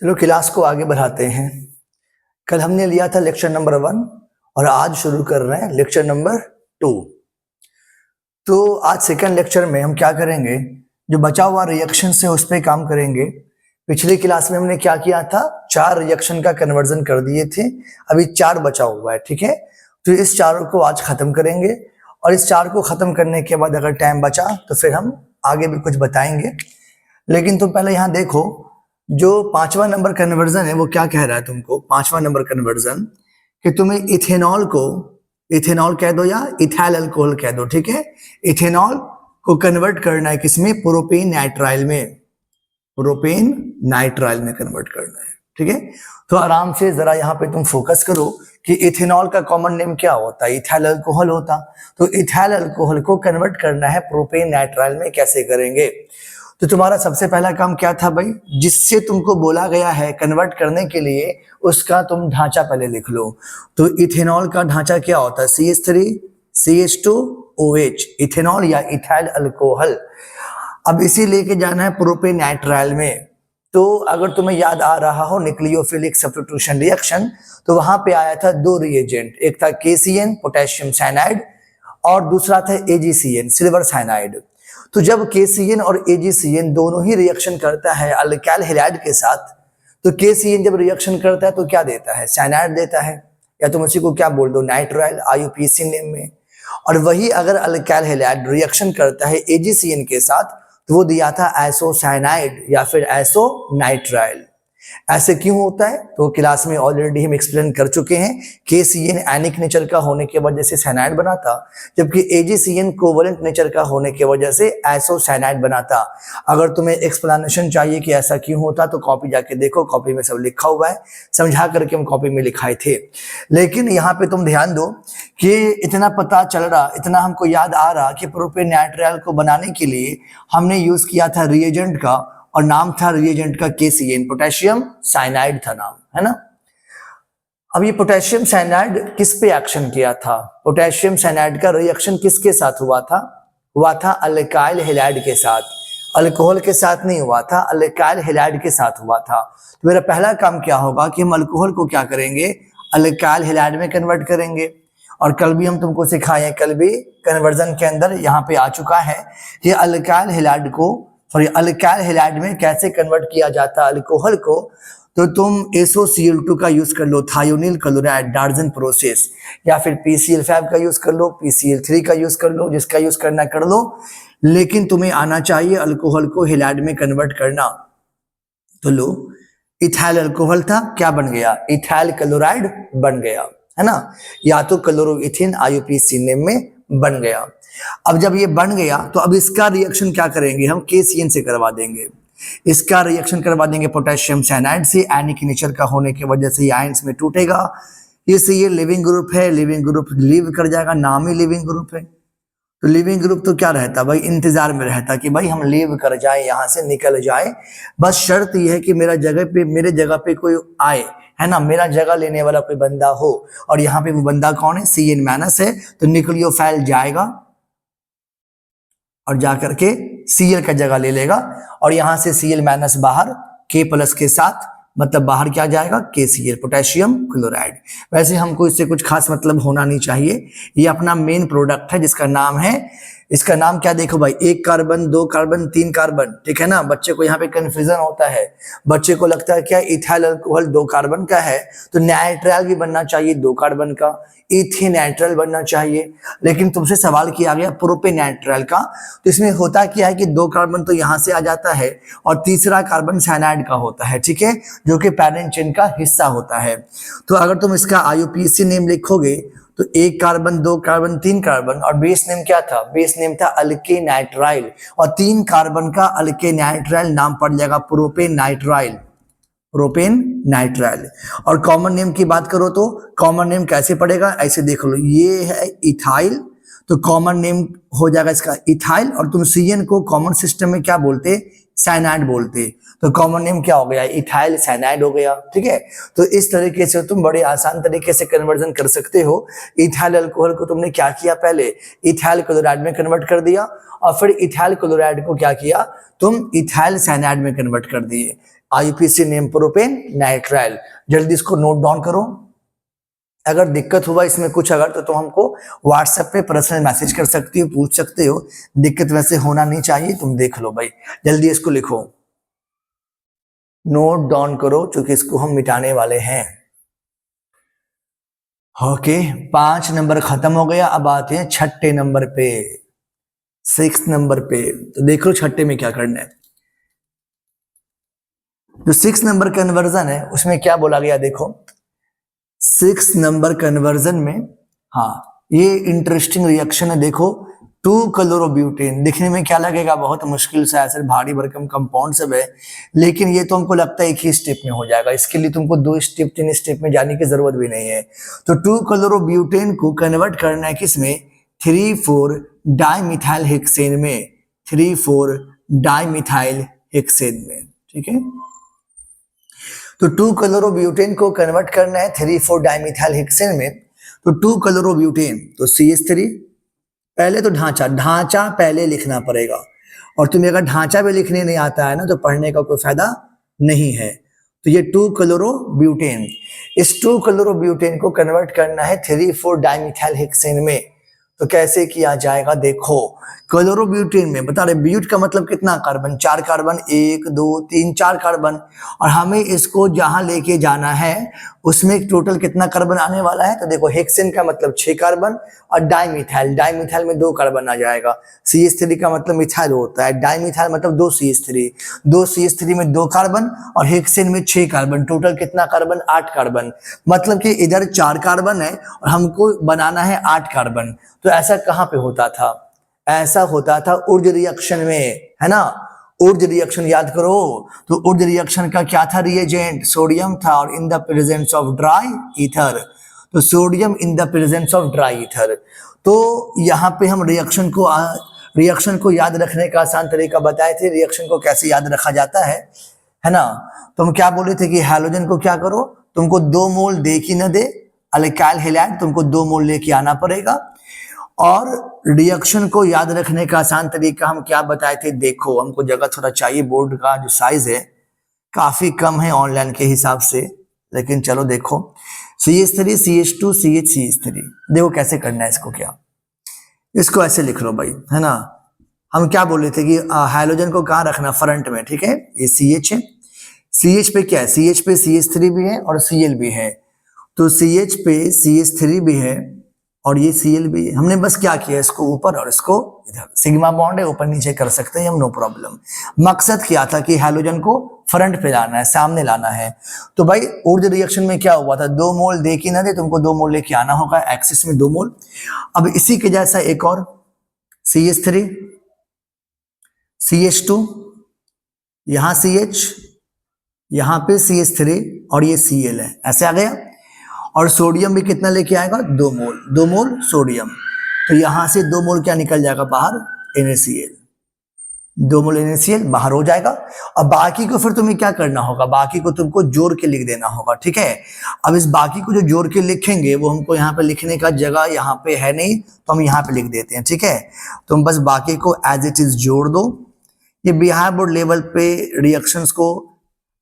चलो क्लास को आगे बढ़ाते हैं। कल हमने लिया था लेक्चर नंबर 1 और आज शुरू कर रहे हैं लेक्चर नंबर 2। तो आज सेकंड लेक्चर में हम क्या करेंगे, जो बचा हुआ रिएक्शन से उस पर काम करेंगे। पिछली क्लास में हमने क्या किया था, 4 रिएक्शन का कन्वर्जन कर दिए थे, अभी 4 बचा हुआ है। ठीक है, तो इस 4 को आज खत्म करेंगे और इस 4 को खत्म करने के बाद अगर टाइम बचा तो फिर हम आगे भी कुछ बताएंगे। लेकिन तुम पहले यहाँ देखो, जो 5वां नंबर कन्वर्जन है वो क्या कह रहा है तुमको। 5वां नंबर कन्वर्जन कि तुम्हें इथेनॉल को इथेनॉल कह दो या इथाइल अल्कोहल कह दो। ठीक है, इथेनॉल को कन्वर्ट करना है किसमें, प्रोपेन नाइट्राइल में, प्रोपेन नाइट्राइल में कन्वर्ट करना है। ठीक है, तो आराम से जरा यहाँ पे तुम फोकस करो कि इथेनॉल का कॉमन नेम क्या होता है, इथाइल अल्कोहल होता। तो इथाइल अल्कोहल को कन्वर्ट करना है प्रोपेन नाइट्राइल में, कैसे करेंगे। तो तुम्हारा सबसे पहला काम क्या था भाई, जिससे तुमको बोला गया है कन्वर्ट करने के लिए उसका तुम ढांचा पहले लिख लो। तो इथेनॉल का ढांचा क्या होता है, CH3 CH2OH, इथेनॉल या इथाइल अल्कोहल। अब इसी लेके जाना है प्रोपेन नाइट्राइल में। तो अगर तुम्हें याद आ रहा हो न्यूक्लियोफिलिक सब्स्टिट्यूशन रिएक्शन, तो वहां पे आया था 2 रिएजेंट, एक था KCN पोटेशियम साइनाइड और दूसरा था AgCN सिल्वर साइनाइड। तो जब KCN और AgCN दोनों ही रिएक्शन करता है अल्काइल हैलाइड के साथ, तो KCN जब रिएक्शन करता है तो क्या देता है, साइनाइड देता है, या तुम उसी को क्या बोल दो, नाइट्राइल, IUPAC नेम में। और वही अगर अल्काइल हैलाइड रिएक्शन करता है AgCN के साथ, तो वो दिया था आइसोसाइनाइड या फिर आइसोनाइट्राइल। ऐसे क्यों होता है, तो क्लास में ऑलरेडी हम एक्सप्लेन कर चुके हैं। KCN एनिक नेचर का होने की वजह से साइनाइड बना था, जबकि AgCN कोवलेंट नेचर का होने की वजह से आइसोसाइनाइड बना था। अगर तुम्हें एक्सप्लेनेशन चाहिए कि ऐसा क्यों होता, तो कॉपी जाके देखो, कॉपी में सब लिखा हुआ है, समझा करके हम कॉपी में लिखाए थे। लेकिन यहाँ पे तुम ध्यान दो कि इतना पता चल रहा, इतना हमको याद आ रहा कि प्रोपेन नाइट्राइल को बनाने के लिए हमने यूज किया था रिएजेंट का, और नाम था रिएजेंट का KCN, पोटेशियम साइनाइड था नाम, है ना। अब ये पोटेशियम साइनाइड किस पे एक्शन किया था, पोटेशियम साइनाइड का रिएक्शन किसके साथ हुआ था अल्काइल हैलाइड के साथ, अल्कोहल के साथ नहीं हुआ था, अल्काइल हैलाइड के साथ हुआ था। तो मेरा पहला काम क्या होगा कि हम अल्कोहल को क्या करेंगे, अल्काइल हैलाइड में कन्वर्ट करेंगे। और कल भी हम तुमको सिखाए, कल भी कन्वर्जन के अंदर यहाँ पे आ चुका है कि अल्काइल हैलाइड को, सॉरी, अल्काइल हैलाइड में कैसे कन्वर्ट किया जाता है अल्कोहल को। तो तुम SOCl2 का यूज कर लो, थायोनिल क्लोराइड डार्जन प्रोसेस, या फिर PCl5 का यूज कर लो, PCl3 का यूज कर लो, जिसका यूज करना कर लो। लेकिन तुम्हें आना चाहिए अल्कोहल को हैलाइड में कन्वर्ट करना। तो लो, इथाइल अल्कोहल था, क्या बन गया, इथाइल क्लोराइड बन गया, है ना, या तो क्लोरोइथिन IUPAC नेम में बन गया। अब जब ये बन गया तो अब इसका रिएक्शन क्या करेंगे, हम KCN से करवा देंगे। इसका रिएक्शन करवा देंगे पोटेशियम साइनाइड से, एनिक नेचर का होने की वजह से ये आयंस में टूटेगा। इससे ये लिविंग ग्रुप है, लिविंग ग्रुप लीव कर जाएगा, नाम ही लिविंग ग्रुप है। तो लिविंग ग्रुप तो क्या रहता भाई, इंतजार में रहता कि भाई हम लीव कर जाए, यहाँ से निकल जाए। बस शर्त यह है कि मेरे जगह पे कोई आए, है ना, मेरा जगह लेने वाला कोई बंदा हो। और यहाँ पे वो बंदा कौन है, CN- है, तो न्यूक्लियोफाइल जाएगा और जाकर के Cl का जगह ले लेगा, और यहां से Cl- बाहर K+ के साथ, मतलब बाहर क्या जाएगा, KCl पोटेशियम क्लोराइड। वैसे हमको इससे कुछ खास मतलब होना नहीं चाहिए, ये अपना मेन प्रोडक्ट है जिसका नाम है, इसका नाम क्या देखो भाई, 1 कार्बन 2 कार्बन 3 कार्बन, ठीक है ना। बच्चे को यहाँ पे कंफ्यूजन होता है, बच्चे को लगता है क्या इथाइल अल्कोहल 2 कार्बन का है, तो नाइट्राइल भी बनना चाहिए 2 कार्बन का, इथेनाइट्राइल बनना चाहिए। लेकिन तुमसे सवाल किया गया प्रोपेन नाइट्राइल का, तो इसमें होता क्या है कि 2 कार्बन तो यहाँ से आ जाता है और तीसरा कार्बन साइनाइड का होता है, ठीक है, जो कि पैरेंट चेन का हिस्सा होता है। तो अगर तुम इसका IUPAC नेम लिखोगे तो 1 कार्बन 2 कार्बन 3 कार्बन, और बेस नेम क्या था, बेस नेम था अल्केनाइट्राइल, और 3 कार्बन का अल्केनाइट्राइल नाम पड़ जाएगा प्रोपेन नाइट्राइल, प्रोपेन नाइट्राइल। और कॉमन नेम की बात करो तो कॉमन नेम कैसे पड़ेगा, ऐसे देख लो, ये है इथाइल, तो कॉमन नेम हो जाएगा इसका इथाइल, और तुम CN को कॉमन सिस्टम में क्या बोलते, साइनाइड बोलते, तो कॉमन नेम क्या हो गया, इथाइल साइनाइड हो गया। ठीक है, तो इस तरीके से तुम बड़े आसान तरीके से कन्वर्जन कर सकते हो। इथाइल अल्कोहल को तुमने क्या किया, पहले इथाइल क्लोराइड में कन्वर्ट कर दिया, और फिर इथाइल क्लोराइड को क्या किया, तुम इथाइल साइनाइड में कन्वर्ट कर दिए। IUPAC name propane nitrile. जल्दी इसको नोट डाउन करो। अगर दिक्कत हुआ इसमें कुछ अगर तो तुम हमको व्हाट्सएप पे पर्सनल मैसेज कर सकती हो, पूछ सकते हो। दिक्कत वैसे होना नहीं चाहिए, तुम देख लो भाई। जल्दी इसको लिखो, नोट डाउन करो, क्योंकि इसको हम मिटाने वाले हैं। ओके, 5 नंबर खत्म हो गया। अब आते हैं छठे नंबर पे, 6 नंबर पे। तो देख लो छठे में क्या करना है। जो 6 नंबर कन्वर्जन है उसमें क्या बोला गया, देखो 6 नंबर कन्वर्जन में, हाँ ये इंटरेस्टिंग रिएक्शन है। देखो 2-क्लोरोब्यूटेन, दिखने में क्या लगेगा, बहुत मुश्किल सा ऐसे भारी भरकम कंपाउंड सब है, लेकिन ये तो हमको लगता है एक ही स्टेप में हो जाएगा। इसके लिए तुमको 2 स्टेप 3 स्टेप में जाने की जरूरत भी नहीं है। तो 2-क्लोरोब्यूटेन को कन्वर्ट करना है किसमें, 3,4-डाइमिथाइल हेक्सेन में, 3,4-डाइमिथाइल हेक्सेन में। ठीक है, तो 2-क्लोरोब्यूटेन को कन्वर्ट करना है 3,4-डाइमिथाइल हेक्सेन में। तो 2-क्लोरोब्यूटेन, तो CH3, पहले तो ढांचा पहले लिखना पड़ेगा। और तुम्हें अगर ढांचा भी लिखने नहीं आता है ना तो पढ़ने का कोई फायदा नहीं है। तो ये 2-क्लोरोब्यूटेन, इस 2-क्लोरोब्यूटेन को कन्वर्ट करना है 3,4-डाइमिथाइल हेक्सेन में। तो कैसे किया जाएगा, देखो क्लोरोब्यूटेन में बता रहे, ब्यूट का मतलब कितना कार्बन, 4 कार्बन, 1 2 3 4 कार्बन, और हमें इसको जहां लेके जाना है उसमें टोटल कितना कार्बन आने वाला है। तो देखो हेक्सेन का मतलब 6 कार्बन, और डाइमिथाइल में 2 कार्बन आ जाएगा। CH3 का मतलब मिथाइल होता है, डाइमिथाइल मतलब 2 CH3 में 2 कार्बन, और हेक्सेन में 6 कार्बन, टोटल कितना कार्बन, 8 कार्बन। मतलब कि इधर 4 कार्बन है और हमको बनाना है 8 कार्बन। तो ऐसा कहां पे होता था, ऐसा होता था ऊर्ज रिएक्शन में, है ना। ऊर्ज रिएक्शन याद करो, तो ऊर्ज रिएक्शन का क्या था रिएजेंट, सोडियम था, और in the presence of dry ether. तो sodium in the presence of dry ether. तो यहाँ पे हम रिएक्शन को याद रखने का आसान तरीका बताए थे। रिएक्शन को कैसे याद रखा जाता है ना। तो हम क्या बोले थे कि हैलोजन को क्या करो, तुमको 2 मोल दे कि न दे, अल्काइल हैलाइड तुमको 2 मोल लेके आना पड़ेगा। और रिएक्शन को याद रखने का आसान तरीका हम क्या बताए थे, देखो हमको जगह थोड़ा चाहिए, बोर्ड का जो साइज है काफी कम है ऑनलाइन के हिसाब से, लेकिन चलो देखो CH3 CH2 CH CH3, देखो कैसे करना है इसको। क्या इसको ऐसे लिख लो भाई, है ना। हम क्या बोले थे कि हाइड्रोजन को कहाँ रखना, फ्रंट में, ठीक है। ये CH है, CH पे क्या है, CH पे CH3 भी है और Cl भी है। तो CH पे CH3 भी है और ये Cl भी है। हमने बस क्या किया, इसको ऊपर और इसको इधर, सिग्मा बॉन्ड है, ऊपर नीचे कर सकते हैं हम, नो प्रॉब्लम। मकसद क्या था कि हैलोजन को फ्रंट पे लाना है, सामने लाना है। तो भाई ऊर्जा रिएक्शन में क्या हुआ था, 2 मोल दे कि ना दे, तुमको 2 मोल लेके आना होगा, एक्सिस में 2 मोल। अब इसी के जैसा एक और CH3 CH2, यहां CH, यहां पे CH3 और ये Cl है, ऐसे आ गया। और सोडियम भी कितना लेके आएगा, 2 मोल, 2 मोल सोडियम। तो यहां से 2 मोल क्या निकल जाएगा बाहर, NaCl, 2 मोल NaCl बाहर हो जाएगा। अब बाकी को फिर तुम्हें क्या करना होगा, बाकी को तुमको जोड़ के लिख देना होगा, ठीक है। अब इस बाकी को जो जोड़ के लिखेंगे वो हमको यहाँ पे लिखने का जगह यहाँ पे है नहीं, तो हम यहाँ पे लिख देते हैं, ठीक है। तुम बस बाकी को एज इट इज जोड़ दो। ये बिहार बोर्ड लेवल पे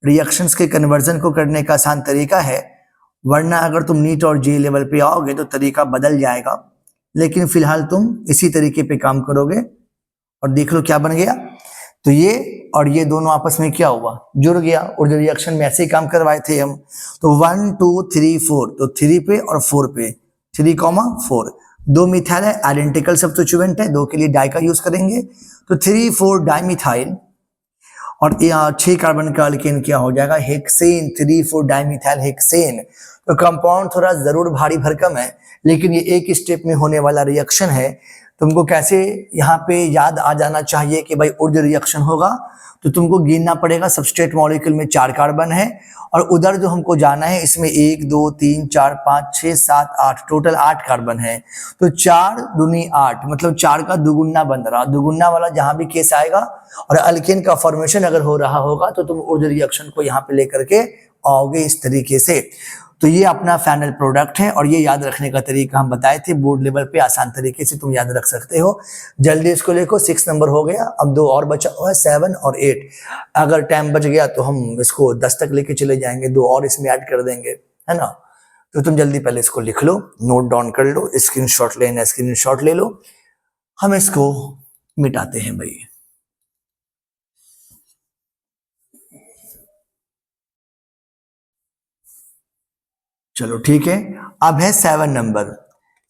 रिएक्शंस के कन्वर्जन को करने का आसान तरीका है, वरना अगर तुम नीट और जे लेवल पे आओगे तो तरीका बदल जाएगा। लेकिन फिलहाल तुम इसी तरीके पे काम करोगे और देख लो क्या बन गया। तो ये और ये दोनों आपस में क्या हुआ, जुड़ गया। और जो रिएक्शन में ऐसे ही काम करवाए थे हम, तो 1 2 3 4, तो 3 पे और 4 पे, 3,4, 2 मिथाइल है, आइडेंटिकल सब्स्टिट्यूएंट है, 2 के लिए डाई का यूज करेंगे। तो 3,4 डाइमिथाइल और 6 कार्बन का अल्केन क्या हो जाएगा, हेक्सेन, 3,4 डाइमिथाइल हेक्सेन। तो कंपाउंड थोड़ा जरूर भारी भरकम है, लेकिन ये एक स्टेप में होने वाला रिएक्शन है। तुमको कैसे यहाँ पे याद आ जाना चाहिए कि भाई ऊर्ज रिएक्शन होगा, तो तुमको गिनना पड़ेगा, सबस्ट्रेट मॉलिक्यूल में 4 कार्बन है और उधर जो हमको जाना है इसमें 1 2 3 4 5 6 7 8, टोटल 8 कार्बन है। तो 4 दूनी 8, मतलब 4 का दुगुना बन रहा, दुगुना वाला जहां भी केस आएगा और अल्केन का फॉर्मेशन अगर हो रहा होगा तो तुम ऊर्ज रिएक्शन को यहाँ पे लेकर के आओगे इस तरीके से। तो ये अपना फाइनल प्रोडक्ट है और ये याद रखने का तरीका हम बताए थे बोर्ड लेवल पे, आसान तरीके से तुम याद रख सकते हो। जल्दी इसको लिखो, 6 नंबर हो गया, अब 2 और बचा हुआ है 7 और 8। अगर टाइम बच गया तो हम इसको 10 तक लेके चले जाएंगे, 2 और इसमें ऐड कर देंगे, है ना। तो तुम जल्दी पहले इसको लिख लो, नोट डाउन कर लो, स्क्रीनशॉट लेना स्क्रीनशॉट ले लो। हम इसको मिटाते हैं भाई। चलो ठीक है, अब है 7 नंबर।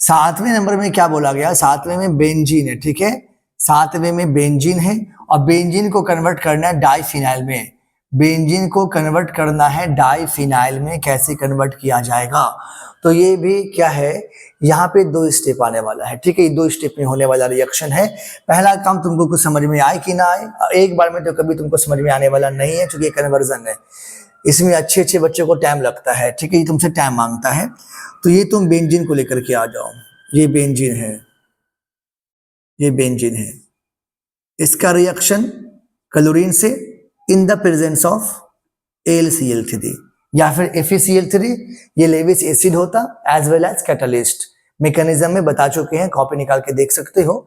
7वें नंबर में क्या बोला गया, 7वें में बेंजीन है, ठीक है। 7वें में बेंजीन है और बेंजीन को कन्वर्ट करना है डाइफिनाइल में। बेंजीन को कन्वर्ट करना है डाइफिनाइल में, कैसे कन्वर्ट किया जाएगा, तो ये भी क्या है, यहाँ पे 2 स्टेप आने वाला है, ठीक है। ये 2 स्टेप में होने वाला रिएक्शन है। पहला काम तुमको कुछ समझ में आए कि ना आए, एक बार में तो कभी तुमको समझ में आने वाला नहीं है, क्योंकि कन्वर्जन है, इसमें अच्छे बच्चों को टाइम लगता है, ठीक है। ये तुमसे टाइम मांगता है। तो ये तुम बेंजीन को लेकर के आ जाओ, ये बेंजीन है, ये बेंजीन है। इसका रिएक्शन क्लोरीन से इन द प्रेजेंस ऑफ AlCl3 या फिर FeCl3, ये लेविस एसिड होता as well as catalyst. Mechanism में बता चुके हैं, कॉपी निकाल के देख सकते हो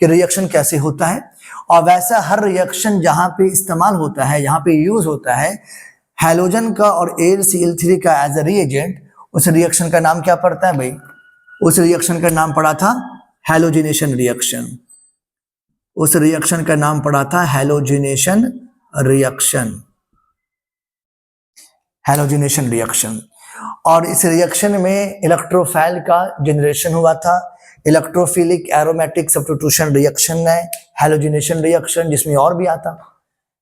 कि रिएक्शन कैसे होता है। और वैसा हर रिएक्शन जहां पे इस्तेमाल होता है, यहाँ पे यूज होता है हैलोजन का और AlCl3 का एज अ रिएजेंट, उस रिएक्शन का नाम क्या पड़ता है भाई, उस रिएक्शन का नाम पड़ा था हैलोजिनेशन रिएक्शन। उस रिएक्शन का नाम पड़ा था हैलोजिनेशन रिएक्शन, हैलोजिनेशन रिएक्शन। और इस रिएक्शन में इलेक्ट्रोफाइल का जनरेशन हुआ था। इलेक्ट्रोफिलिक एरोमेटिक सब्स्टिट्यूशन रिएक्शन है हैलोजिनेशन रिएक्शन, जिसमें और भी आता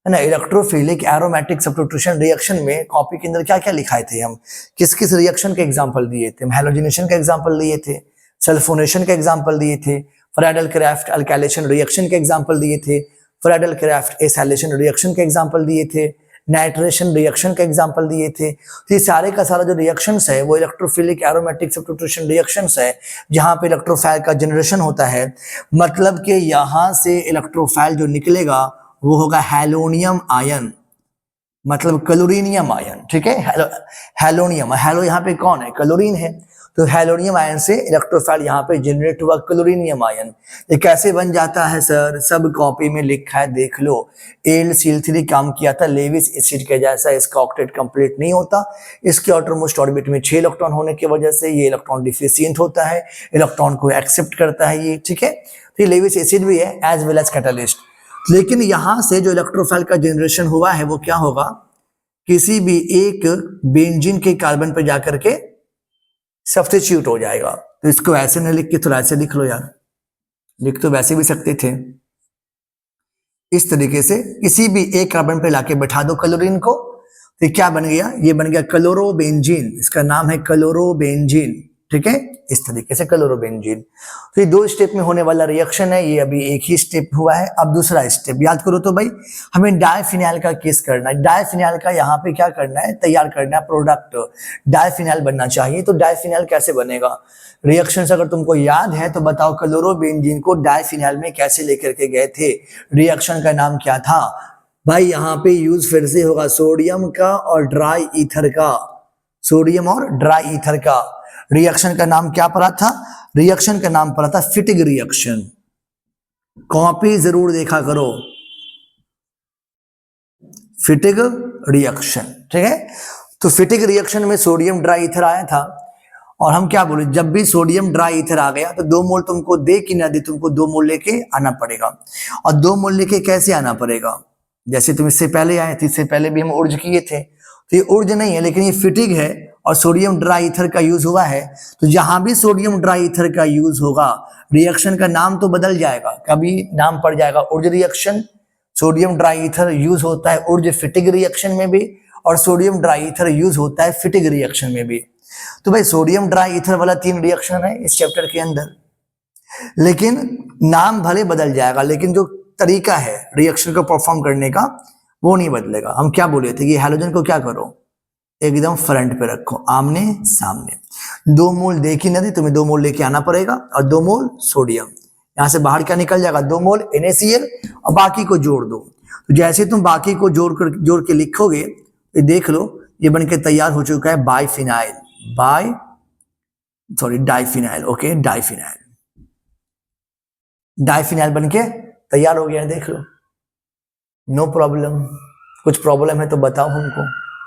है ना। इलेक्ट्रोफिलिक एरोमेटिक सब्स्टिट्यूशन रिएक्शन में कॉपी के अंदर क्या क्या लिखाए थे, हम किस किस रिएक्शन के एग्जांपल दिए थे, हम हैलोजिनेशन का एग्जांपल दिए थे, सल्फोनेशन का एग्जांपल दिए थे, फ्राइडल-क्राफ्ट अल्काइलेशन रिएक्शन के एग्जांपल दिए थे, फ्राइडल-क्राफ्ट एसाइलेशन रिएक्शन के एग्जांपल दिए थे, नाइट्रेशन रिएक्शन के एग्जांपल दिए थे। तो ये सारे का सारा जो रिएक्शंस है वो इलेक्ट्रोफिलिक एरोमेटिक सब्स्टिट्यूशन रिएक्शंस है, जहां पे इलेक्ट्रोफाइल का जनरेशन होता है। मतलब कि यहां से इलेक्ट्रोफाइल जो निकलेगा वो होगा हैलोनियम आयन, मतलब क्लोरीनियम आयन, ठीक है। हैलोनियम, हैलो यहाँ पे कौन है, क्लोरीन है, तो हैलोनियम आयन से इलेक्ट्रोफाइल यहाँ पे जनरेट हुआ क्लोरीनियम आयन। ये कैसे बन जाता है सर, सब कॉपी में लिखा है, देख लो। AlCl3 काम किया था लेविस एसिड के जैसा, इसका ऑक्टेट कंप्लीट नहीं होता, इसके आउटरमोस्ट ऑर्बिट में 6 इलेक्ट्रॉन होने की वजह से ये इलेक्ट्रॉन डिफिशिएंट होता है, इलेक्ट्रॉन को एक्सेप्ट करता है ये, ठीक है। तो ये लेविस एसिड भी है एज वेल एज कैटलिस्ट। लेकिन यहां से जो इलेक्ट्रोफाइल का जनरेशन हुआ है वो क्या होगा, किसी भी एक बेंजीन के कार्बन पर जाकर के सब्स्टिट्यूट हो जाएगा। तो इसको ऐसे न लिख के थोड़ा ऐसे लिख लो यार, लिख तो वैसे भी सकते थे, इस तरीके से किसी भी एक कार्बन पे लाके बैठा दो क्लोरीन को, तो क्या बन गया, ये बन गया क्लोरोबेंजीन, इसका नाम है क्लोरोबेंजीन, ठीक है, इस तरीके से क्लोरोबेंजीन। तो ये 2 स्टेप में होने वाला रिएक्शन है, ये अभी एक ही स्टेप हुआ है। अब दूसरा स्टेप याद करो तो भाई, हमें डाइफिनाइल का केस करना है। डाइफिनाइल का यहाँ पे क्या करना है, तैयार करना है प्रोडक्ट, डाइफिनाइल बनना चाहिए। तो डाइफिनाइल कैसे बनेगा, रिएक्शन अगर तुमको याद है तो बताओ, क्लोरोबेंजीन को डाइफिनाइल में कैसे लेकर के गए थे, रिएक्शन का नाम क्या था भाई। यहाँ पे यूज फिर से होगा सोडियम का और ड्राई ईथर का, सोडियम और ड्राई ईथर का। रिएक्शन का नाम क्या पड़ा था, रिएक्शन का नाम पड़ा था फिटिग रिएक्शन। कॉपी जरूर देखा करो, फिटिग रिएक्शन, ठीक है। तो फिटिग रिएक्शन में सोडियम ड्राई ईथर आया था, और हम क्या बोले, जब भी सोडियम ड्राई ईथर आ गया तो 2 मोल तुमको दे कि ना दे, तुमको 2 मोल लेके आना पड़ेगा। और 2 मोल लेके कैसे आना पड़ेगा, जैसे तुम इससे पहले आए थे, इससे पहले भी हम ऊर्ज किए थे, तो ये ऊर्ज नहीं है, लेकिन ये फिटिग है और सोडियम ड्राई ईथर का यूज हुआ है। तो जहां भी सोडियम ड्राई ईथर का यूज होगा, रिएक्शन का नाम तो बदल जाएगा, कभी नाम पड़ जाएगा Wurtz reaction. Sodium dry ether use होता है ऊर्ज फिटिग रिएक्शन में भी, और सोडियम ड्राई ईथर यूज होता है फिटिग रिएक्शन में भी। तो भाई सोडियम ड्राई ईथर वाला 3 रिएक्शन है इस चैप्टर के अंदर, लेकिन नाम भले बदल जाएगा, लेकिन जो तरीका है रिएक्शन को परफॉर्म करने का वो नहीं बदलेगा। हम क्या बोले थे कि हैलोजन को क्या करो, एकदम फ्रंट पे रखो, आमने सामने। 2 मोल देखी ना दे, तुम्हें 2 मोल लेके आना पड़ेगा, और 2 मोल सोडियम, यहां से बाहर क्या निकल जाएगा, 2 मोल NaCl, और बाकी को जोड़ दो। तो जैसे तुम बाकी को जोड़ के लिखोगे, ये देख लो, ये बनके तैयार हो चुका है biphenyl. Bye sorry diphenyl, okay diphenyl, diphenyl बनके तैयार हो गया, देख लो, नो प्रॉब्लम। कुछ प्रॉब्लम है तो बताओ हमको,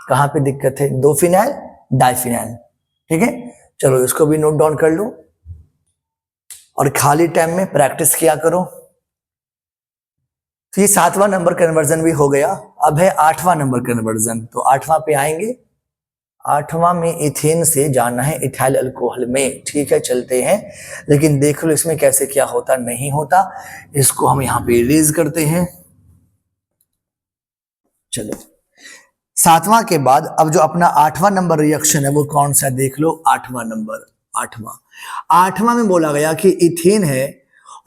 कहाँ पे दिक्कत है? दो फिनाइल डाइफिनाइल, ठीक है। चलो इसको भी नोट डाउन कर लो और खाली टाइम में प्रैक्टिस किया करो। तो ये 7वां नंबर कन्वर्जन भी हो गया। अब है 8वां नंबर कन्वर्जन, तो 8वां पे आएंगे। 8वां में इथेन से जाना है इथाइल अल्कोहल में, ठीक है चलते हैं। लेकिन देख लो इसमें कैसे क्या होता नहीं होता, इसको हम यहाँ पे इरेज करते हैं। चलो 7वां के बाद अब जो अपना 8वां नंबर रिएक्शन है वो कौन सा, देख लो 8वां नंबर। 8वां में बोला गया कि इथेन है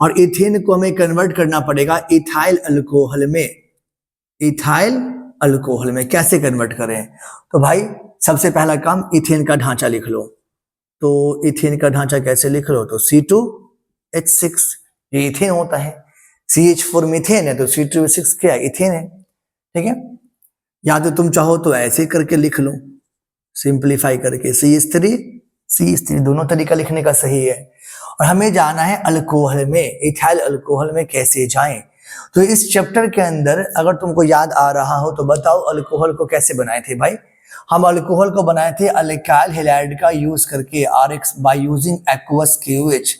और इथेन को हमें कन्वर्ट करना पड़ेगा इथाइल अल्कोहल में। इथाइल अल्कोहल में कैसे कन्वर्ट करें? तो भाई सबसे पहला काम इथेन का ढांचा लिख लो। तो इथेन का ढांचा कैसे लिख लो? तो C2H6, ये इथेन होता है। CH4 मीथेन है तो C2H6 क्या है? इथेन है, ठीक है। या तो तुम चाहो तो ऐसे करके लिख लो, सिंप्लीफाई करके CH3 दोनों तरीका लिखने का सही है। और हमें जाना है अल्कोहल में, इथाइल अल्कोहल में कैसे जाएं। तो इस चैप्टर के अंदर अगर तुमको याद आ रहा हो तो बताओ अल्कोहल को कैसे बनाए थे भाई? हम अल्कोहल को बनाए थे अल्काइल हैलाइड का यूज करके, RX by using aqueous KOH।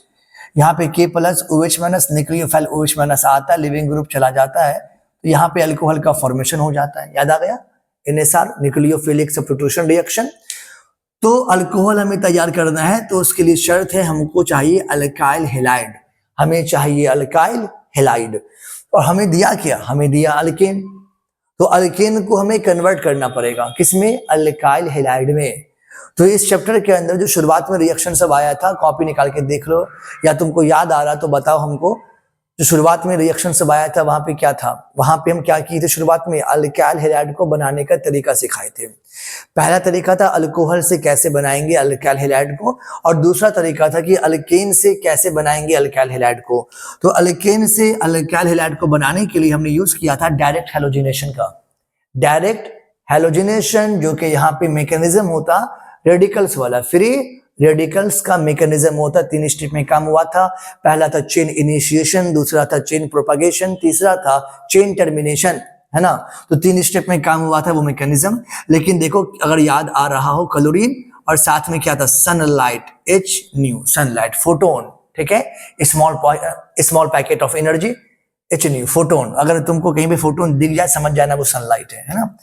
यहाँ पे K plus OH minus nucleophile OH minus आता है, लिविंग ग्रुप चला जाता है, तो यहाँ पे अल्कोहल का फॉर्मेशन हो जाता है। याद आ गया? NSR nucleophilic substitution reaction. तो अल्कोहल हमें तैयार करना है तो उसके लिए शर्त है हमको चाहिए अल्काइल हैलाइड, हमें चाहिए अल्काइल हैलाइड। और हमें दिया क्या? हमें दिया अल्केन। तो अल्केन को हमें कन्वर्ट करना पड़ेगा किसमें? अल्काइल हैलाइड में। तो इस चैप्टर के अंदर जो शुरुआत में रिएक्शन सब आया था, कॉपी निकाल के देख लो, या तुमको याद आ रहा तो बताओ हमको। जो शुरुआत में रिएक्शन सब आया था वहां पे क्या था? वहां पे हम क्या किए थे? शुरुआत में अल्काइल हैलाइड को बनाने का तरीका सिखाए थे। पहला तरीका था अल्कोहल से कैसे बनाएंगे अल्काइल हैलाइड को, और दूसरा तरीका था कि अल्केन से कैसे बनाएंगे अल्काइल हैलाइड को। तो अल्केन से अल्काइल हैलाइड को बनाने के लिए हमने यूज किया था डायरेक्ट हैलोजिनेशन का। डायरेक्ट हैलोजिनेशन जो कि यहाँ पे मैकेनिज्म होता रेडिकल्स वाला, फ्री रेडिकल्स का मैकेनिज्म होता। 3 स्टेप में काम हुआ था। पहला था चेन इनिशिएशन, दूसरा था चेन प्रोपागेशन, तीसरा था चेन टर्मिनेशन, है ना। तो 3 स्टेप में काम हुआ था वो मैकेनिज्म। लेकिन देखो अगर याद आ रहा हो, क्लोरीन और साथ में क्या था? Sunlight, H new, sunlight, photon, ठीक है, small packet of energy, H new, photon. अगर तुमको कहीं पे फोटोन दिख जाए समझ जाना वो सनलाइट है ना।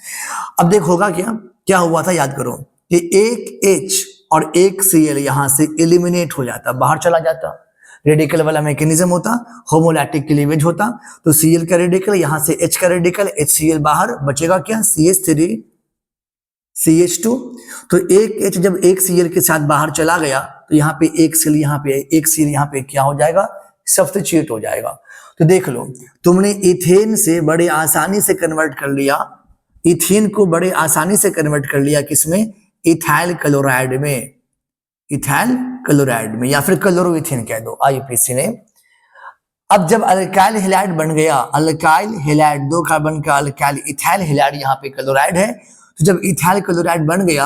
अब देख होगा क्या हुआ था, याद करो कि एक H और एक Cl यहां से एलिमिनेट हो जाता, बाहर चला जाता। रेडिकल वाला मैकेनिज्म होता, होमोलैटिक क्लीवेज होता। तो Cl का रेडिकल, यहां से H का रेडिकल, HCl बाहर, बचेगा क्या? CH3 CH2। तो एक H जब एक Cl के साथ बाहर चला गया तो यहाँ पे एक Cl यहाँ पे क्या हो जाएगा? सब्स्टिट्यूट हो जाएगा। तो देख लो तुमने इथेन से बड़े आसानी से कन्वर्ट कर लिया, इथेन को बड़े आसानी से कन्वर्ट कर लिया किसमें? इथाइल क्लोराइड में, इथाइल क्लोराइड में, या फिर क्लोरोइथेन कह दो IUPAC ने। अब जब अल्काइल हैलाइड बन गया, अल्काइल हैलाइड 2 कार्बन का अल्काइल इथाइल हैलाइड, यहाँ पे क्लोराइड है, तो जब इथाइल क्लोराइड बन गया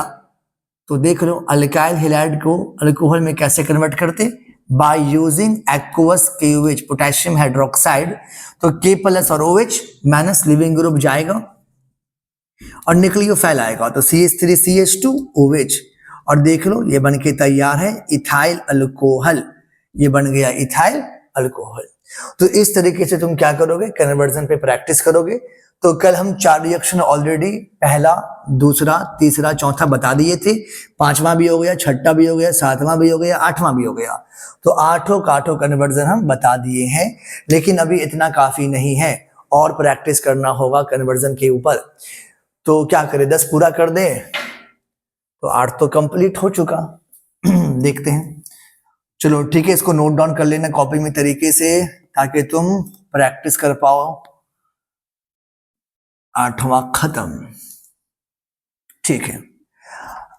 तो देख लो अल्काइल हैलाइड को अल्कोहल में कैसे कन्वर्ट करते? By using aqueous KOH, potassium hydroxide. तो K प्लस और OH माइनस लिविंग ग्रुप जाएगा और न्यूक्लियोफाइल आएगा, तो CH3 CH2 OH। और देख लो ये बन के तैयार है इथाइल अल्कोहल, ये बन गया इथाइल अल्कोहल। तो इस तरीके से तुम क्या करोगे? कन्वर्जन पे प्रैक्टिस करोगे। तो कल हम 4 रिएक्शन ऑलरेडी, पहला, दूसरा, तीसरा, चौथा बता दिए थे। 5वां भी हो गया, 6ठा भी हो गया, 7वां भी हो गया, 8वां भी हो गया। तो 8 का 8 कन्वर्जन हम बता दिए हैं। लेकिन अभी इतना काफी नहीं है, और प्रैक्टिस करना होगा कन्वर्जन के ऊपर। तो क्या करें, 10 पूरा कर दें? तो 8 तो कंप्लीट हो चुका। देखते हैं, चलो ठीक है, इसको नोट डाउन कर लेना कॉपी में तरीके से, ताकि तुम प्रैक्टिस कर पाओ। 8वां खत्म, ठीक है।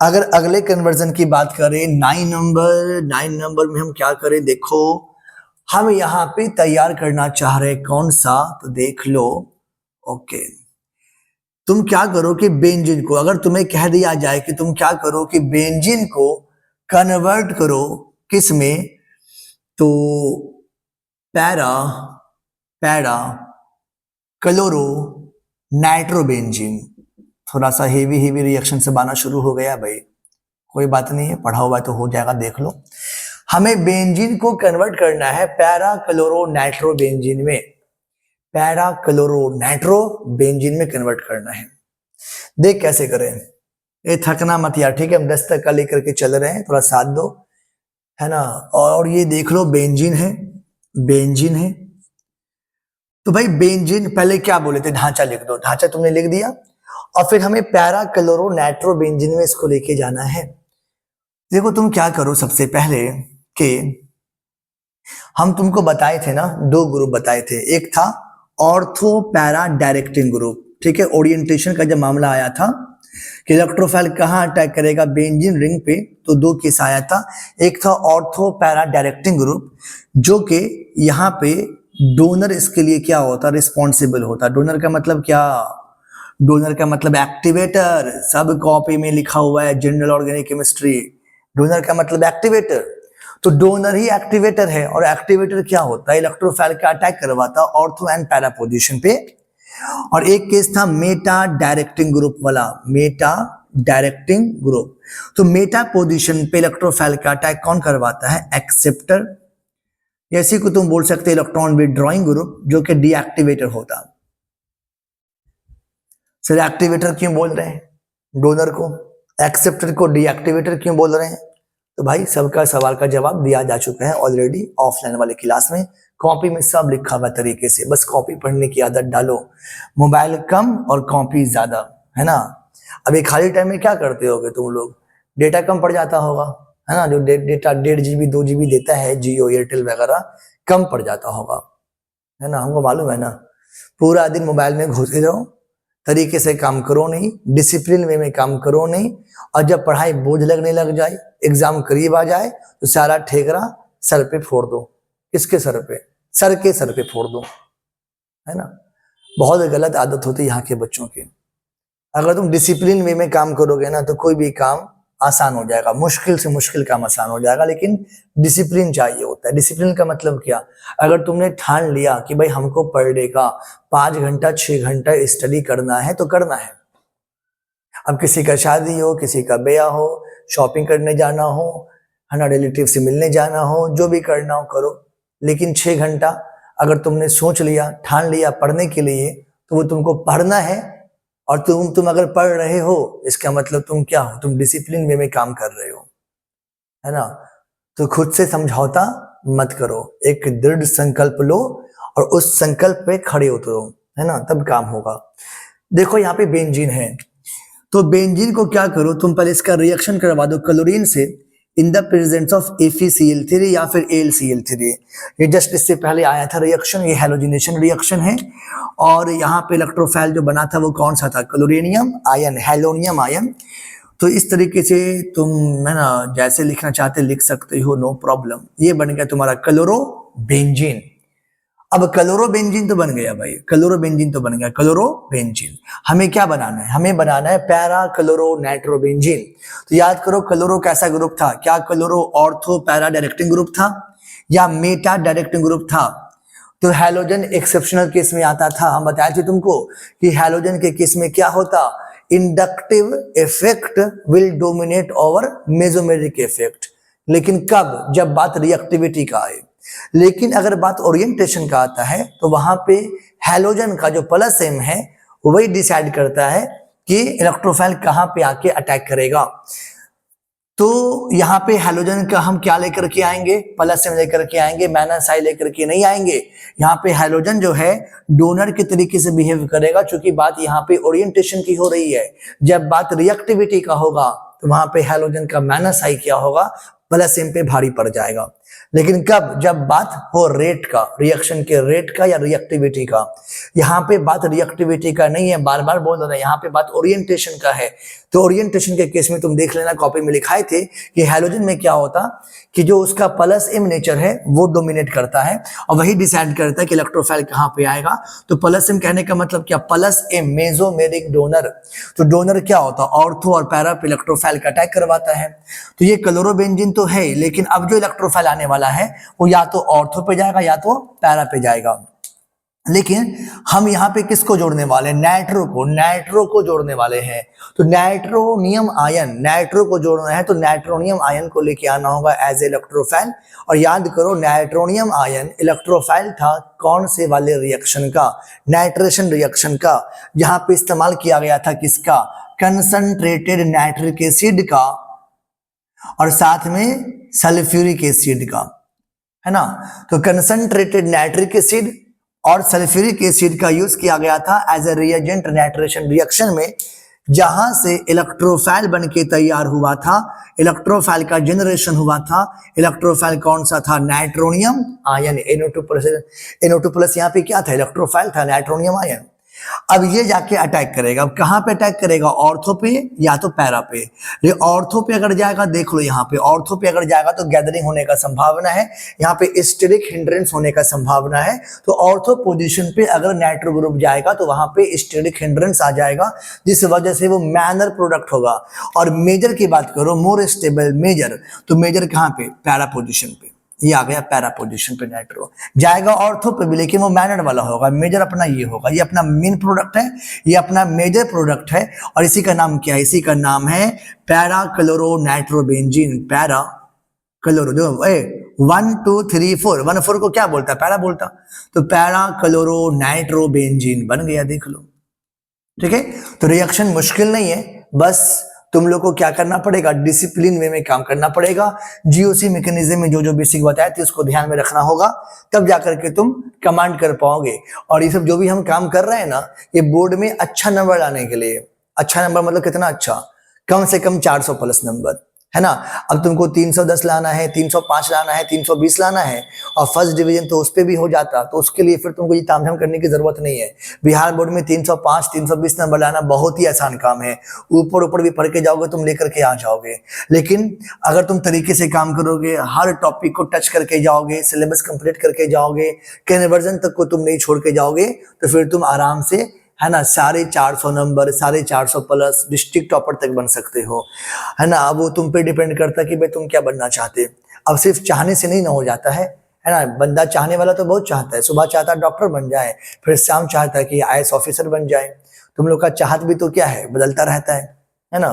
अगर अगले कन्वर्जन की बात करें 9 नंबर में हम क्या करें? देखो हम यहां पे तैयार करना चाह रहे कौन सा, तो देख लो। ओके, तुम क्या करो कि बेंजीन को, अगर तुम्हें कह दिया जाए कि तुम क्या करो कि बेंजीन को कन्वर्ट करो किस में, तो पैरा पैरा क्लोरो नाइट्रोबेंजीन। थोड़ा सा हेवी रिएक्शन से बाना शुरू हो गया भाई, कोई बात नहीं है, पढ़ा हुआ है तो हो जाएगा, देख लो। हमें बेंजीन को कन्वर्ट करना है पैरा क्लोरो नाइट्रोबेंजीन में, पैरा क्लोरो नाइट्रोबेंजीन में कन्वर्ट करना है। देख कैसे करें, ये थकना मत यार, ठीक है, हम 10 तक का लेकर के चल रहे हैं, थोड़ा साथ दो, है ना। और ये देख लो बेंजीन है, बेंजीन है। तो भाई बेंजीन पहले क्या बोले थे, ढांचा लिख दो, ढांचा तुमने लिख दिया, और फिर हमें पैरा क्लोरो नाइट्रोबेंजीन में इसको लेके जाना है। देखो तुम क्या करो, सबसे पहले कि हम तुमको बताए थे ना, 2 ग्रुप बताए थे, एक था ऑर्थो पैरा डायरेक्टिंग ग्रुप, ठीक है। ओरिएंटेशन का जब मामला आया था कि इलेक्ट्रोफाइल कहाँ अटैक करेगा बेंजीन रिंग पे, तो 2 केस आया था। एक था ऑर्थो पैरा डायरेक्टिंग ग्रुप, जो कि यहाँ पे डोनर इसके लिए क्या होता, रिस्पॉन्सिबल होता। डोनर का मतलब क्या, डोनर का मतलब एक्टिवेटर, सब कॉपी में लिखा हुआ है, जनरल ऑर्गेनिक केमिस्ट्री। डोनर का मतलब एक्टिवेटर, तो डोनर ही एक्टिवेटर है, और एक्टिवेटर क्या होता है, इलेक्ट्रोफाइल का अटैक करवाता ऑर्थो एंड पैरा पोजीशन पे। और एक केस था मेटा डायरेक्टिंग ग्रुप वाला, मेटा डायरेक्टिंग ग्रुप। तो मेटा पोजीशन पे इलेक्ट्रोफाइल का अटैक कौन करवाता है, एक्सेप्टर, जैसे को तुम बोल सकते इलेक्ट्रॉन विथड्रॉइंग ग्रुप, जो कि डीएक्टिवेटर होता। सर एक्टिवेटर क्यों बोल रहे हैं डोनर को, एक्सेप्टर को डीएक्टिवेटर क्यों बोल रहे हैं? तो भाई सबका सवाल का जवाब दिया जा चुका है ऑलरेडी ऑफलाइन वाले क्लास में, कॉपी में सब लिखा हुआ तरीके से, बस कॉपी पढ़ने की आदत डालो। मोबाइल कम और कॉपी ज्यादा, है ना। अभी खाली टाइम में क्या करते होगे तुम लोग, डेटा कम पड़ जाता होगा, है ना। जो डेटा 1.5 GB 2 GB देता है जियो एयरटेल वगैरह, कम पड़ जाता होगा, है ना, हमको मालूम है ना। पूरा दिन मोबाइल में घुसे रहो, तरीके से काम करो नहीं, डिसिप्लिन वे में काम करो नहीं, और जब पढ़ाई बोझ लगने लग जाए, एग्जाम करीब आ जाए, तो सारा ठेकरा सर पे फोड़ दो। किसके सर पे, सर के सर पे फोड़ दो, है ना। बहुत गलत आदत होती है यहाँ के बच्चों की। अगर तुम डिसिप्लिन वे में काम करोगे ना, तो कोई भी काम आसान हो जाएगा, मुश्किल से मुश्किल काम आसान हो जाएगा, लेकिन डिसिप्लिन चाहिए होता है। डिसिप्लिन का मतलब क्या, अगर तुमने ठान लिया कि भाई हमको पर डे का 5 घंटा 6 घंटा स्टडी करना है, तो करना है। अब किसी का शादी हो, किसी का ब्याह हो, शॉपिंग करने जाना हो, है ना, रिलेटिव से मिलने जाना हो, जो भी करना हो करो, लेकिन 6 घंटा अगर तुमने सोच लिया, ठान लिया पढ़ने के लिए, तो वो तुमको पढ़ना है। और तुम अगर पढ़ रहे हो, इसका मतलब तुम क्या हो, तुम डिसिप्लिन वे में काम कर रहे हो, है ना। तो खुद से समझौता मत करो, एक दृढ़ संकल्प लो और उस संकल्प पे खड़े उतरो, है ना, तब काम होगा। देखो यहाँ पे बेंजीन है, तो बेंजीन को क्या करो, तुम पहले इसका रिएक्शन करवा दो क्लोरीन से इन द प्रेजेंस ऑफ FeCl3 या फिर AlCl3। ये जस्ट इससे पहले आया था रिएक्शन, ये हैलोजिनेशन रिएक्शन है। और यहाँ पे इलेक्ट्रोफाइल जो बना था वो कौन सा था, क्लोरीनियम आयन, हैलोनियम आयन। तो इस तरीके से तुम, है ना, जैसे लिखना चाहते लिख सकते हो, नो प्रॉब्लम। ये बन गया तुम्हारा क्लोरोबेंजीन। अब क्लोरोबेंजीन तो बन गया भाई, क्लोरोबेंजीन तो बन गया, क्लोरोबेंजीन। हमें क्या बनाना है, हमें बनाना है पैरा क्लोरो नाइट्रोबेंजीन। तो याद करो क्लोरो कैसा ग्रुप था, क्या chloro ortho para directing group था या मेटा डायरेक्टिंग ग्रुप था? तो हैलोजन एक्सेप्शनल केस में आता था। हम बताए थे तुमको कि हैलोजन के केस में क्या होता, inductive effect will dominate over mesomeric effect. लेकिन कब, जब बात रिएक्टिविटी का आए। लेकिन अगर बात ओरिएंटेशन का आता है, तो वहां पे हैलोजन का जो प्लस एम है वही डिसाइड करता है कि इलेक्ट्रोफाइल कहां पे आके अटैक करेगा। तो यहाँ पे हैलोजन का हम क्या लेकर के आएंगे, प्लस एम लेकर के आएंगे, माइनस आई लेकर के नहीं आएंगे। यहाँ पे हैलोजन जो है डोनर के तरीके से बिहेव करेगा, क्योंकि बात यहाँ पे ओरिएंटेशन की हो रही है। जब बात रिएक्टिविटी का होगा, तो वहां पे हैलोजन का माइनस आई क्या होगा, प्लस एम पे भारी पड़ जाएगा। लेकिन कब, जब बात हो रेट का, रिएक्शन के रेट का या रिएक्टिविटी का। यहाँ पे बात रिएक्टिविटी का नहीं है, बार बार बोल रहा है, यहाँ पे बात ओरिएंटेशन का है। तो ओरिएंटेशन के केस में तुम देख लेना, कॉपी में लिखाए थे कि हैलोजन में क्या होता कि जो उसका प्लस एम नेचर है वो डोमिनेट करता है और वही डिसाइड करता है कि इलेक्ट्रोफाइल कहाँ पे आएगा। तो प्लस एम कहने का मतलब क्या, प्लस एम मेसोमेरिक डोनर। तो डोनर क्या होता है, ऑर्थो और पैरा पे इलेक्ट्रोफाइल का अटैक करवाता है। तो ये क्लोरोबेंजीन तो है, लेकिन अब जो इलेक्ट्रोफाइल आने वाला है वो या तो ऑर्थो पे जाएगा या तो पैरा पे जाएगा। लेकिन हम यहाँ पे किसको जोड़ने वाले हैं, नाइट्रो को जोड़ने वाले हैं। तो नाइट्रोनियम आयन, नाइट्रो को जोड़ना है तो नाइट्रोनियम आयन को लेके आना होगा एज इलेक्ट्रोफाइल। और याद करो नाइट्रोनियम आयन इलेक्ट्रोफाइल था कौन से वाले रिएक्शन का, नाइट्रेशन रिएक्शन का, जहां पे इस्तेमाल किया गया था किसका, कंसंट्रेटेड नाइट्रिक एसिड का और साथ में सल्फ्यूरिक एसिड का, है ना। तो कंसंट्रेटेड नाइट्रिक एसिड और सल्फ्यूरिक एसिड का यूज किया गया था as a reagent nitration reaction में, जहां से इलेक्ट्रोफाइल बन के तैयार हुआ था, इलेक्ट्रोफाइल का जनरेशन हुआ था। इलेक्ट्रोफाइल कौन सा था, नाइट्रोनियम आयन, NO2+। यहाँ पे क्या था, इलेक्ट्रोफाइल था नाइट्रोनियम आयन। अब ये जाके अटैक करेगा, अब कहां पे अटैक करेगा, ऑर्थो पे या तो पैरा पे। ये ऑर्थो पे अगर जाएगा, देख लो यहाँ पे ऑर्थो पे अगर जाएगा तो गैदरिंग होने का संभावना है, यहाँ पे स्टेरिक हिंड्रेंस होने का संभावना है। तो ऑर्थो पोजीशन पे अगर नाइट्रो ग्रुप जाएगा तो वहां पे स्टेरिक हिंड्रेंस आ जाएगा, जिस वजह से वो मैनर प्रोडक्ट होगा। और मेजर की बात करो, मोर स्टेबल मेजर, तो मेजर कहाँ पे, पैरा पोजिशन पे, ये आ गया पैरा पोजीशन पे नाइट्रो जाएगा ऑर्थो पे भी, लेकिन वो मैनर वाला होगा। मेजर अपना ये होगा, ये अपना मेन प्रोडक्ट है, ये अपना मेजर प्रोडक्ट है और इसी का नाम क्या है, इसी का नाम है para chloro nitrobenzene. Para chloro, जो 1 2 3 4, 1 4 को क्या बोलता है, पैरा बोलता। तो पैरा क्लोरो नाइट्रोबेंजीन बन गया, देख लो, ठीक है। तो रिएक्शन मुश्किल नहीं है, बस तुम लोग को क्या करना पड़ेगा, डिसिप्लिन वे में काम करना पड़ेगा। जीओसी मैकेनिज्म में जो जो बेसिक बताया थे उसको ध्यान में रखना होगा, तब जाकर के तुम कमांड कर पाओगे। और ये सब जो भी हम काम कर रहे हैं ना, ये बोर्ड में अच्छा नंबर लाने के लिए, अच्छा नंबर मतलब कितना अच्छा, कम से कम 400 प्लस नंबर, है ना। अब तुमको 310 लाना है, 305 लाना है, 320 लाना है और फर्स्ट डिवीजन तो उस पर भी हो जाता, तो उसके लिए फिर तुमको ये तामझाम करने की जरूरत नहीं है। बिहार बोर्ड में 305 320 नंबर लाना बहुत ही आसान काम है, ऊपर ऊपर भी पढ़ के जाओगे तुम, लेकर के आ जाओगे। लेकिन अगर तुम तरीके से काम करोगे, हर टॉपिक को टच करके जाओगे, सिलेबस कंप्लीट करके जाओगे, कन्वर्जन तक को तुम नहीं छोड़ के जाओगे, तो फिर तुम आराम से, है ना, 450 नंबर, 450 प्लस डिस्ट्रिक्ट टॉपर तक बन सकते हो, है ना। अब वो तुम पे डिपेंड करता है कि भाई तुम क्या बनना चाहते। अब सिर्फ चाहने से नहीं ना हो जाता है ना। बंदा चाहने वाला तो बहुत चाहता है, सुबह चाहता है डॉक्टर बन जाए, फिर शाम चाहता है कि IAS ऑफिसर बन जाए। तुम लोग का चाहत भी तो क्या है, बदलता रहता है ना।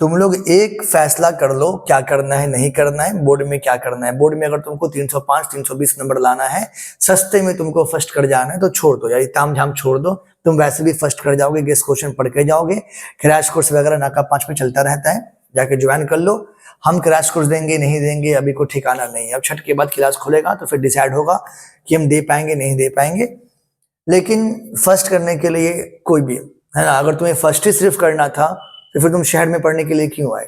तुम लोग एक फैसला कर लो, क्या करना है नहीं करना है, बोर्ड में क्या करना है। बोर्ड में अगर तुमको 305 320 नंबर लाना है, सस्ते में तुमको फर्स्ट कर जाना है, तो छोड़ दो यार, ताम झाम छोड़ दो। तुम वैसे भी फर्स्ट कर जाओगे, गेस्ट क्वेश्चन पढ़ के जाओगे। क्रैश कोर्स वगैरह नाका 5 में चलता रहता है, जाके ज्वाइन कर लो। हम क्रैश कोर्स देंगे नहीं देंगे अभी कोई ठिकाना नहीं है। अब छठ के बाद क्लास खुलेगा तो फिर डिसाइड होगा कि हम दे पाएंगे नहीं दे पाएंगे। लेकिन फर्स्ट करने के लिए कोई भी, है ना, अगर तुम्हें फर्स्ट ही सिर्फ करना था तो फिर तुम शहर में पढ़ने के लिए क्यों आए,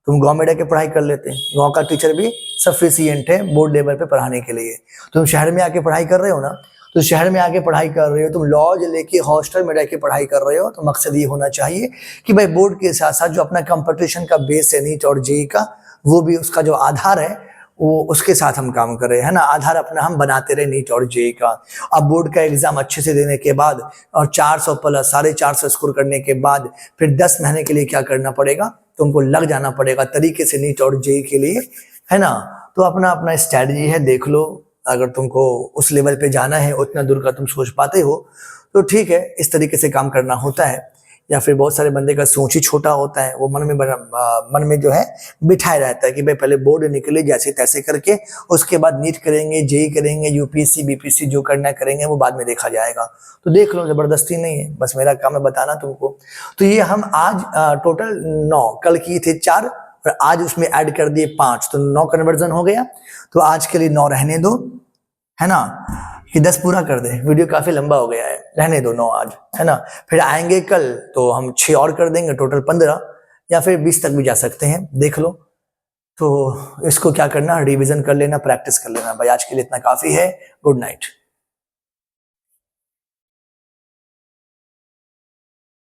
तुम गांव में रह के पढ़ाई कर लेते। गांव का टीचर भी सफिशिएंट है बोर्ड लेवल पे पढ़ाने के लिए। तुम शहर में आके पढ़ाई कर रहे हो ना, तो शहर में आके पढ़ाई कर रहे हो, तुम लॉज लेके हॉस्टल में रह के पढ़ाई कर रहे हो, तो मकसद ये होना चाहिए कि भाई बोर्ड के साथ साथ जो अपना कंपटीशन का बेस है नीट और जेईई का, वो भी उसका जो आधार है वो उसके साथ हम काम कर रहे हैं, है ना। आधार अपना हम बनाते रहे नीट और जेईई का। अब बोर्ड का एग्जाम अच्छे से देने के बाद और 400 प्लस 450 स्कोर करने के बाद फिर 10 महीने के लिए क्या करना पड़ेगा, तुमको लग जाना पड़ेगा तरीके से नीट और जेईई के लिए, है ना। तो अपना अपना स्ट्रैटेजी है, देख लो। अगर तुमको उस लेवल पे जाना है, उतना दूर का तुम सोच पाते हो तो ठीक है, इस तरीके से काम करना होता है। या फिर बहुत सारे बंदे का सोच ही छोटा होता है, वो मन में जो है बिठाए रहता है कि भाई पहले बोर्ड निकले जैसे तैसे करके, उसके बाद नीट करेंगे, जेईई करेंगे, यूपीएससी बीपीएससी जो करना करेंगे वो बाद में देखा जाएगा। तो देख लो, जबरदस्ती नहीं है, बस मेरा काम है बताना तुमको। तो ये हम आज टोटल 9, कल किए थे 4 और आज उसमें ऐड कर दिए 5, तो 9 कन्वर्जन हो गया। तो आज के लिए 9 रहने दो, है ना, कि 10 पूरा कर दे। वीडियो काफी लंबा हो गया है, रहने दो 9 आज, है ना। फिर आएंगे कल तो हम 6 और कर देंगे, टोटल 15 या फिर 20 तक भी जा सकते हैं, देख लो। तो इसको क्या करना, रिवीजन कर लेना, प्रैक्टिस कर लेना। भाई आज के लिए इतना काफी है। Good night.